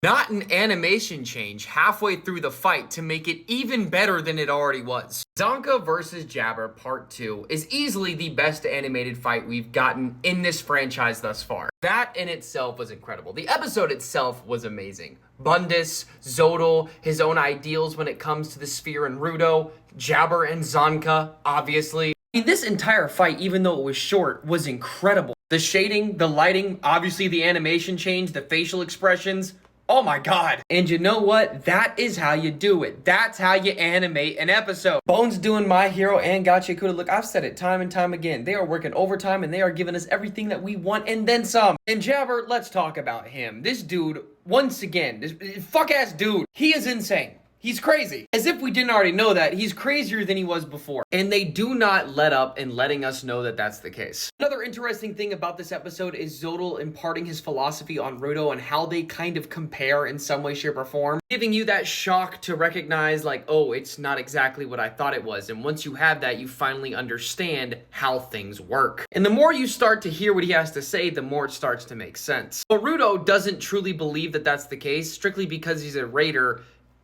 not an animation change halfway through the fight to make it even better than it already was. Zanka vs. Jabber Part 2 is easily the best animated fight we've gotten in this franchise thus far. That in itself was incredible. The episode itself was amazing. Bundus, Zodal, his own ideals when it comes to the Sphere and Rudo, Jabber and Zanka, obviously. This entire fight, even though it was short, was incredible. The shading, the lighting, obviously the animation change, the facial expressions. Oh my god. And you know what? That is how you do it. That's how you animate an episode. Bones doing My Hero and Gachiakuta. Look, I've said it time and time again. They are working overtime and they are giving us everything that we want and then some. And Jabber, let's talk about him. This dude, once again, this fuck-ass dude, he is insane. He's crazy. As if we didn't already know that, he's crazier than he was before. And they do not let up in letting us know that that's the case. Another interesting thing about this episode is Zodal imparting his philosophy on Rudo and how they kind of compare in some way, shape, or form. Giving you that shock to recognize like, oh, it's not exactly what I thought it was. And once you have that, you finally understand how things work. And the more you start to hear what he has to say, the more it starts to make sense. But Rudo doesn't truly believe that that's the case, strictly because he's a raider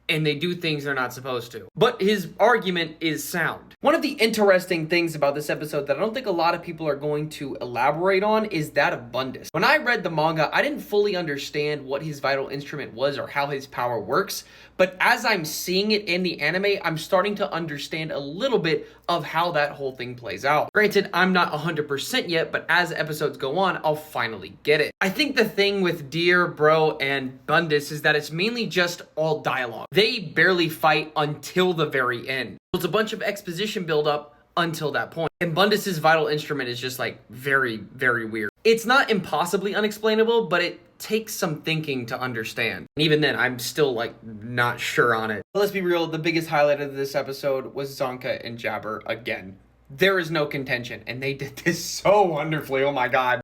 and they do things they're not supposed to. But his argument is sound. One of the interesting things about this episode that I don't think a lot of people are going to elaborate on is that of Bundus. When I read the manga, I didn't fully understand what his vital instrument was or how his power works, but as I'm seeing it in the anime, I'm starting to understand a little bit of how that whole thing plays out. Granted, I'm not 100% yet, but as episodes go on, I'll finally get it. I think the thing with Deer, Bro, and Bundus is that it's mainly just all dialogue. They barely fight until the very end. It's a bunch of exposition buildup until that point. And Bundus's vital instrument is just like very, very weird. It's not impossibly unexplainable, but it takes some thinking to understand. And even then, I'm still like not sure on it. But let's be real, the biggest highlight of this episode was Zanka and Jabber again. There is no contention, and they did this so wonderfully, oh my god.